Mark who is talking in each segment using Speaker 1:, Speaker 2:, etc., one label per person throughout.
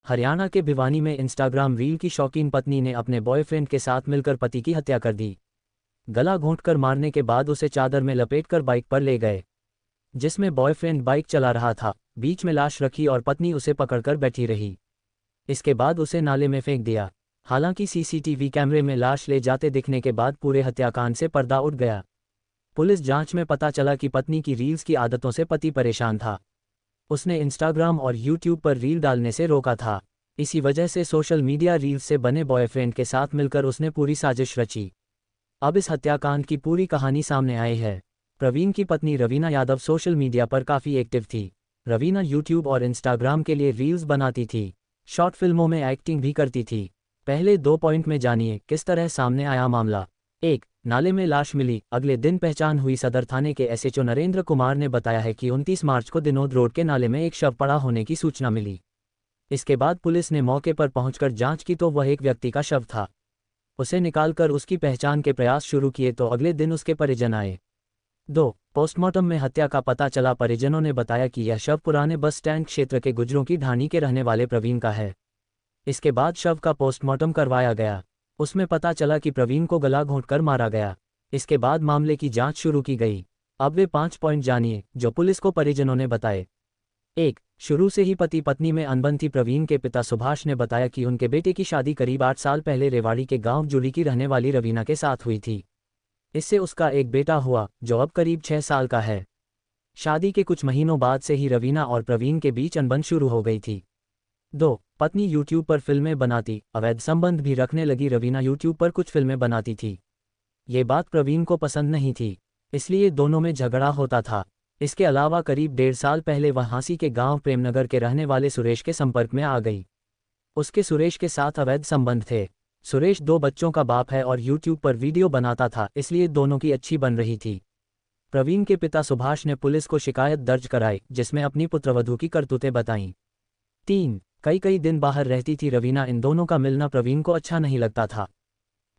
Speaker 1: हरियाणा के भिवानी में Instagram reel की शौकीन पत्नी ने अपने बॉयफ्रेंड के साथ मिलकर पति की हत्या कर दी। गला घोंटकर मारने के बाद उसे चादर में लपेटकर बाइक पर ले गए, जिसमें बॉयफ्रेंड बाइक चला रहा था। बीच में लाश रखी और पत्नी उसे पकड़कर बैठी रही। इसके बाद उसे नाले में फेंक दिया। हालांकि सीसीटीवी कैमरे में लाश ले जाते दिखने के बाद पूरे हत्याकांड से पर्दा उठ गया। पुलिस जांच में पता चला कि पत्नी की रील्स की आदतों से पति परेशान था। उसने इंस्टाग्राम और यूट्यूब पर रील डालने से रोका था। इसी वजह से सोशल मीडिया रील्स से बने बॉयफ्रेंड के साथ मिलकर उसने पूरी साजिश रची। अब इस हत्याकांड की पूरी कहानी सामने आई है। प्रवीण की पत्नी रवीना यादव सोशल मीडिया पर काफ़ी एक्टिव थी। रवीना यूट्यूब और इंस्टाग्राम के लिए रील्स बनाती थी, शॉर्ट फिल्मों में एक्टिंग भी करती थी। पहले 2 पॉइंट में जानिए किस तरह सामने आया मामला। 1. नाले में लाश मिली। अगले दिन पहचान हुई। सदर थाने के एसएचओ नरेंद्र कुमार ने बताया है कि 29 मार्च को दिनोद रोड के नाले में एक शव पड़ा होने की सूचना मिली। इसके बाद पुलिस ने मौके पर पहुंचकर जांच की तो वह एक व्यक्ति का शव था। उसे निकालकर उसकी पहचान के प्रयास शुरू किए तो अगले दिन उसके परिजन आए। 2. पोस्टमार्टम में हत्या का पता चला। परिजनों ने बताया कि यह शव पुराने बस स्टैंड क्षेत्र के गुजरों की ढाणी के रहने वाले प्रवीण का है। इसके बाद शव का पोस्टमार्टम करवाया गया। उसमें पता चला कि प्रवीण को गला घोंटकर मारा गया। इसके बाद मामले की जांच शुरू की गई। अब वे 5 पॉइंट जानिए जो पुलिस को परिजनों ने बताए। 1. शुरू से ही पति पत्नी में अनबन थी। प्रवीण के पिता सुभाष ने बताया कि उनके बेटे की शादी करीब 8 साल पहले रेवाड़ी के गांव जुली की रहने वाली रवीना के साथ हुई थी। इससे उसका एक बेटा हुआ जो अब करीब 6 साल का है। शादी के कुछ महीनों बाद से ही रवीना और प्रवीण के बीच अनबन शुरू हो गई थी। 2. पत्नी यूट्यूब पर फिल्में बनाती, अवैध संबंध भी रखने लगी। रवीना यूट्यूब पर कुछ फिल्में बनाती थी। ये बात प्रवीण को पसंद नहीं थी, इसलिए दोनों में झगड़ा होता था। इसके अलावा करीब 1.5 साल पहले वह हांसी के गांव प्रेमनगर के रहने वाले सुरेश के संपर्क में आ गई। उसके सुरेश के साथ अवैध संबंध थे। सुरेश 2 बच्चों का बाप है और यूट्यूब पर वीडियो बनाता था, इसलिए दोनों की अच्छी बन रही थी। प्रवीण के पिता सुभाष ने पुलिस को शिकायत दर्ज कराई, जिसमें अपनी पुत्रवधू की करतूतें बताईं। 3. कई दिन बाहर रहती थी रवीना। इन दोनों का मिलना प्रवीण को अच्छा नहीं लगता था।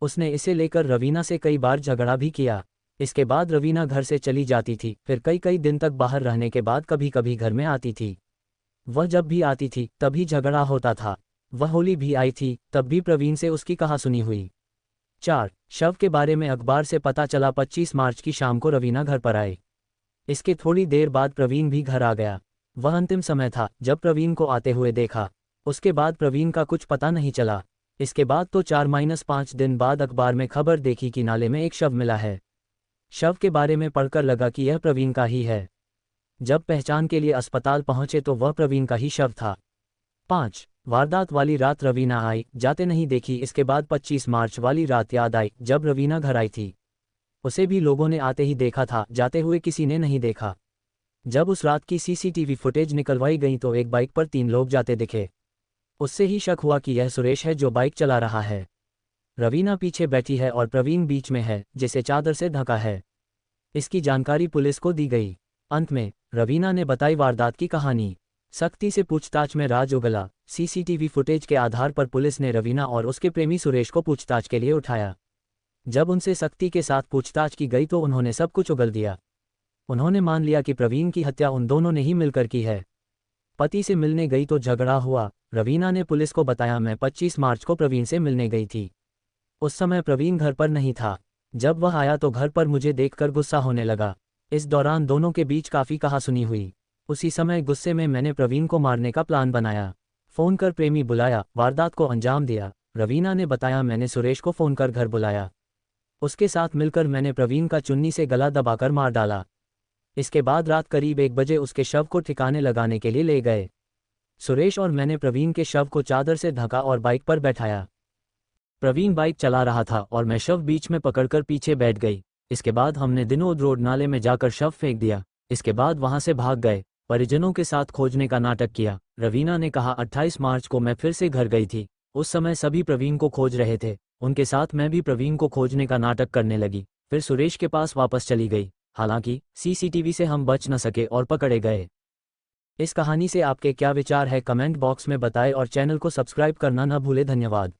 Speaker 1: उसने इसे लेकर रवीना से कई बार झगड़ा भी किया। इसके बाद रवीना घर से चली जाती थी। फिर कई दिन तक बाहर रहने के बाद कभी कभी घर में आती थी। वह जब भी आती थी तभी झगड़ा होता था। वह होली भी आई थी, तब भी प्रवीण से उसकी कहासुनी हुई। 4. शव के बारे में अखबार से पता चला। 25 मार्च की शाम को रवीना घर पर आए। इसके थोड़ी देर बाद प्रवीण भी घर आ गया। वह अंतिम समय था जब प्रवीण को आते हुए देखा। उसके बाद प्रवीण का कुछ पता नहीं चला। इसके बाद तो 4-5 दिन बाद अखबार में खबर देखी कि नाले में एक शव मिला है। शव के बारे में पढ़कर लगा कि यह प्रवीण का ही है। जब पहचान के लिए अस्पताल पहुंचे तो वह प्रवीण का ही शव था। 5. वारदात वाली रात रवीना आई, जाते नहीं देखी। इसके बाद 25 मार्च वाली रात याद आई जब रवीना घर आई थी। उसे भी लोगों ने आते ही देखा था, जाते हुए किसी ने नहीं देखा। जब उस रात की सीसीटीवी फुटेज निकलवाई गई तो एक बाइक पर 3 लोग जाते दिखे। उससे ही शक हुआ कि यह सुरेश है जो बाइक चला रहा है। रवीना पीछे बैठी है और प्रवीण बीच में है, जिसे चादर से ढका है। इसकी जानकारी पुलिस को दी गई। अंत में रवीना ने बताई वारदात की कहानी। सख्ती से पूछताछ में राज उगला। सीसीटीवी फुटेज के आधार पर पुलिस ने रवीना और उसके प्रेमी सुरेश को पूछताछ के लिए उठाया। जब उनसे सख्ती के साथ पूछताछ की गई तो उन्होंने सब कुछ उगल दिया। उन्होंने मान लिया कि प्रवीण की हत्या उन दोनों ने ही मिलकर की है। पति से मिलने गई तो झगड़ा हुआ। रवीना ने पुलिस को बताया, मैं 25 मार्च को प्रवीण से मिलने गई थी। उस समय प्रवीण घर पर नहीं था। जब वह आया तो घर पर मुझे देखकर गुस्सा होने लगा। इस दौरान दोनों के बीच काफ़ी कहासुनी हुई। उसी समय गुस्से में मैंने प्रवीण को मारने का प्लान बनाया। फ़ोन कर प्रेमी बुलाया, वारदात को अंजाम दिया। रवीना ने बताया, मैंने सुरेश को फ़ोन कर घर बुलाया। उसके साथ मिलकर मैंने प्रवीण का चुन्नी से गला दबाकर मार डाला। इसके बाद रात करीब 1 बजे उसके शव को ठिकाने लगाने के लिए ले गए। सुरेश और मैंने प्रवीण के शव को चादर से ढका और बाइक पर बैठाया। प्रवीण बाइक चला रहा था और मैं शव बीच में पकड़कर पीछे बैठ गई। इसके बाद हमने दिनोद रोड नाले में जाकर शव फेंक दिया। इसके बाद वहां से भाग गए। परिजनों के साथ खोजने का नाटक किया। रवीना ने कहा, 28 मार्च को मैं फिर से घर गई थी। उस समय सभी प्रवीण को खोज रहे थे। उनके साथ मैं भी प्रवीण को खोजने का नाटक करने लगी। फिर सुरेश के पास वापस चली गई। हालांकि सीसीटीवी से हम बच न सके और पकड़े गए। इस कहानी से आपके क्या विचार है कमेंट बॉक्स में बताएं और चैनल को सब्सक्राइब करना न भूलें। धन्यवाद।